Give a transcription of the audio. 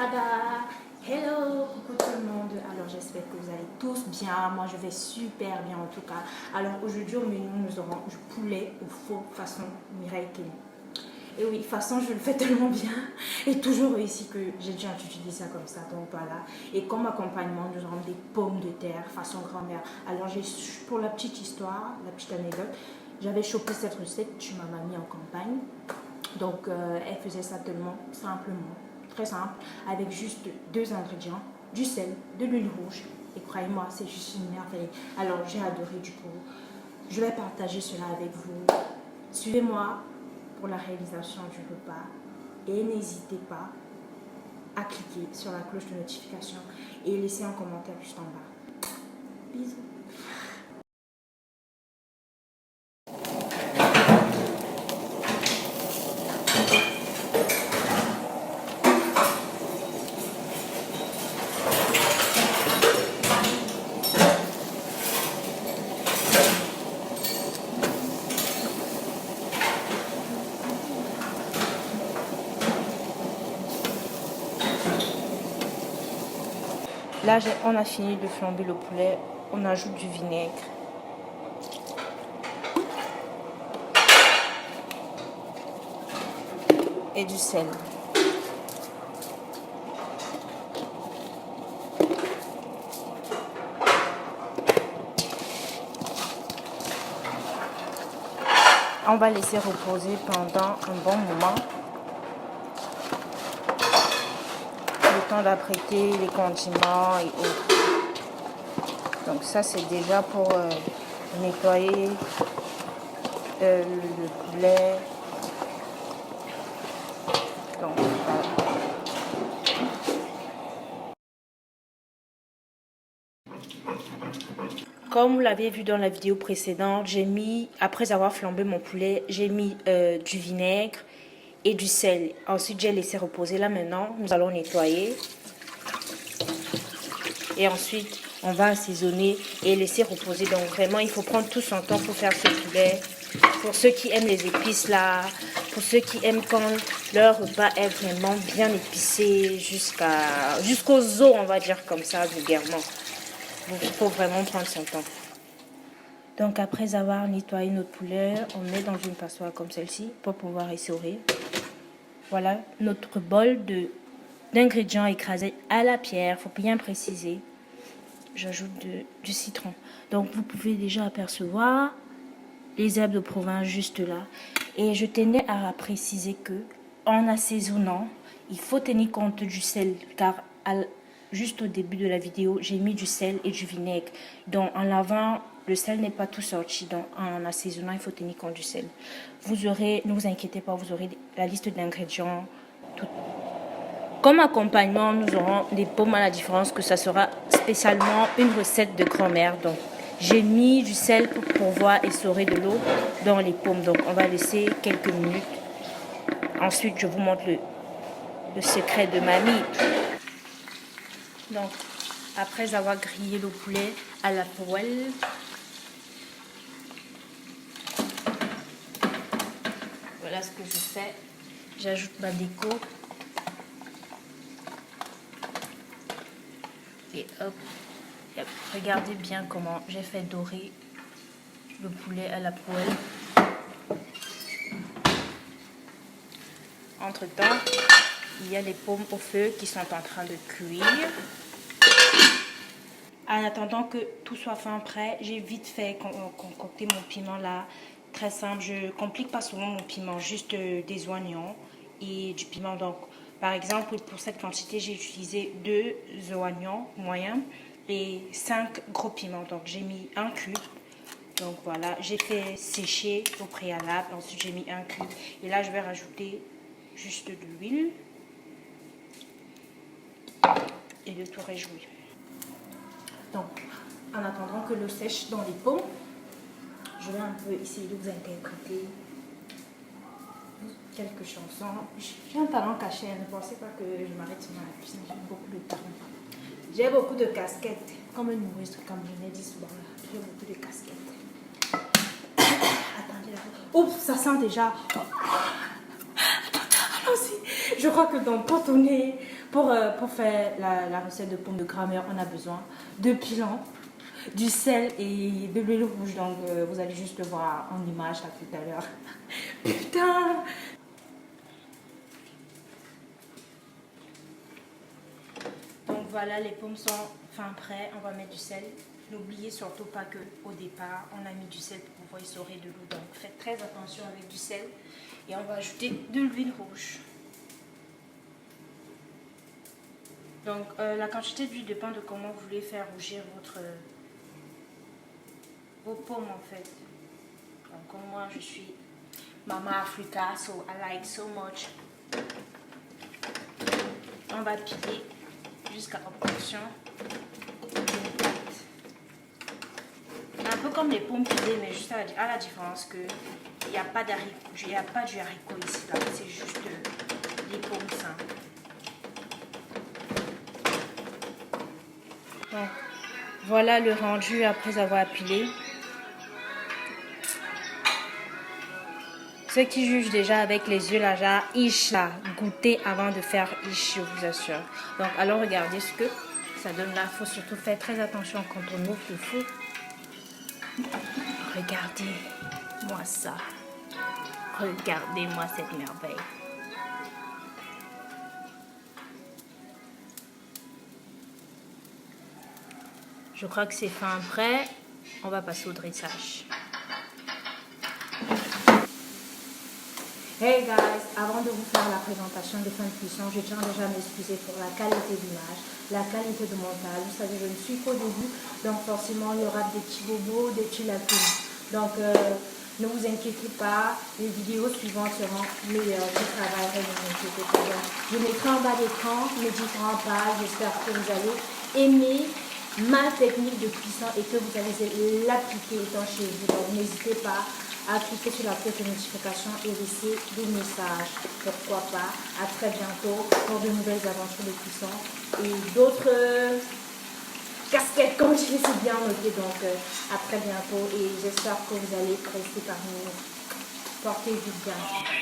Tada! Hello, coucou tout le monde. Alors j'espère que vous allez tous bien. Moi je vais super bien en tout cas. Alors aujourd'hui au menu nous aurons du poulet au faux façon Mireille Kenny. Et oui, façon je le fais tellement bien et toujours réussi que j'ai déjà utilisé ça comme ça. Donc voilà. Et comme accompagnement nous aurons des pommes de terre façon grand-mère. Alors pour la petite histoire, la petite anecdote, j'avais chopé cette recette chez ma mamie en campagne. Donc elle faisait ça tellement simplement. Très simple, avec juste 2 ingrédients, du sel, de l'huile rouge. Et croyez-moi, c'est juste une merveille. Alors, j'ai adoré du coup. Je vais partager cela avec vous. Suivez-moi pour la réalisation du repas. Et n'hésitez pas à cliquer sur la cloche de notification et laisser un commentaire juste en bas. Bisous. Là, on a fini de flamber le poulet. On ajoute du vinaigre. Et du sel. On va laisser reposer pendant un bon moment. Le temps d'apprêter les condiments et autres. Donc ça c'est déjà pour nettoyer le poulet. Donc voilà. Comme vous l'avez vu dans la vidéo précédente, j'ai mis, après avoir flambé mon poulet, j'ai mis du vinaigre et du sel. Ensuite j'ai laissé reposer. Là maintenant nous allons nettoyer. Et ensuite, on va assaisonner et laisser reposer. Donc vraiment, il faut prendre tout son temps pour faire ce poulet. Pour ceux qui aiment les épices là, pour ceux qui aiment quand leur repas est vraiment bien épicé jusqu'aux os, on va dire comme ça, vulgairement. Donc il faut vraiment prendre son temps. Donc après avoir nettoyé notre poulet, on met dans une passoire comme celle-ci pour pouvoir essorer. Voilà notre bol d'ingrédients écrasés à la pierre, il faut bien préciser. J'ajoute du citron. Donc vous pouvez déjà apercevoir les herbes de province juste là. Et je tenais à préciser que en assaisonnant, il faut tenir compte du sel, car juste au début de la vidéo, j'ai mis du sel et du vinaigre. Donc en lavant, le sel n'est pas tout sorti. Donc en assaisonnant, il faut tenir compte du sel. Vous aurez, ne vous inquiétez pas, vous aurez la liste d'ingrédients. Comme accompagnement, nous aurons des pommes à la différence que ça sera spécialement une recette de grand-mère. Donc, j'ai mis du sel pour pouvoir essorer de l'eau dans les pommes. Donc, on va laisser quelques minutes. Ensuite, je vous montre le secret de mamie. Donc, après avoir grillé le poulet à la poêle, voilà ce que je fais. J'ajoute ma déco. Et hop, regardez bien comment j'ai fait dorer le poulet à la poêle. Entre temps, il y a les pommes au feu qui sont en train de cuire. En attendant que tout soit fin prêt, j'ai vite fait concocter mon piment là. Très simple, je complique pas souvent mon piment, juste des oignons et du piment. Donc par exemple, pour cette quantité, j'ai utilisé 2 oignons moyens et 5 gros piments. Donc, j'ai mis un cube. Donc, voilà, j'ai fait sécher au préalable. Ensuite, j'ai mis un cube. Et là, je vais rajouter juste de l'huile. Et le tour est joué. Donc, en attendant que l'eau sèche dans les pommes, je vais un peu essayer de vous interpréter quelques chansons. J'ai un talent caché, ne pensez pas que je m'arrête sur la cuisine, j'ai beaucoup de talent. J'ai beaucoup de casquettes, comme une humoriste camerounaise dit souvent là. J'ai beaucoup de casquettes. Attendez là. Oups, ça sent déjà. Attendez, allons-y. Je crois que dans Potonné, Pour faire la recette de pommes de grammaire, on a besoin de pilon, du sel et de l'huile rouge. Donc, vous allez juste le voir en image à tout à l'heure. Putain! Donc, voilà, les pommes sont fin prêtes. On va mettre du sel. N'oubliez surtout pas qu'au départ, on a mis du sel pour pouvoir essorer de l'eau. Donc, faites très attention avec du sel. Et on va ajouter de l'huile rouge. Donc, la quantité d'huile dépend de comment vous voulez faire rougir vos pommes, en fait. Donc, comme moi, je suis Mama Africa, so I like so much. On va piler jusqu'à obtention d'une pâte. Un peu comme les pommes pilées, mais juste à la différence que il n'y a pas du haricot ici, là. C'est juste les pommes simples. Donc, voilà le rendu après avoir pilé. Ceux qui jugent déjà avec les yeux là, genre, ish là, goûtez avant de faire ish, je vous assure. Donc, alors regardez ce que ça donne là. Il faut surtout faire très attention quand on ouvre le four. Regardez-moi ça. Regardez-moi cette merveille. Je crois que c'est fin prêt. On va passer au dressage. Hey guys, avant de vous faire la présentation de fin de cuisson, je tiens déjà à m'excuser pour la qualité d'image, la qualité de montage. Vous savez, je ne suis qu'au début, donc forcément il y aura des petits bobos, des petits lacunes. Donc ne vous inquiétez pas, les vidéos suivantes seront meilleures. Je travaillerai, ne vous inquiétez pas. Donc, je mettrai en bas d'écran mes différentes pages. J'espère que vous allez aimer ma technique de cuisson et que vous allez l'appliquer étant chez vous. Donc n'hésitez pas à cliquer sur la cloche de notification et laisser des messages. Pourquoi pas. À très bientôt pour de nouvelles aventures de cuisson et d'autres casquettes comme je les ai bien notées. Donc à très bientôt et j'espère que vous allez rester parmi nous. Portez-vous bien.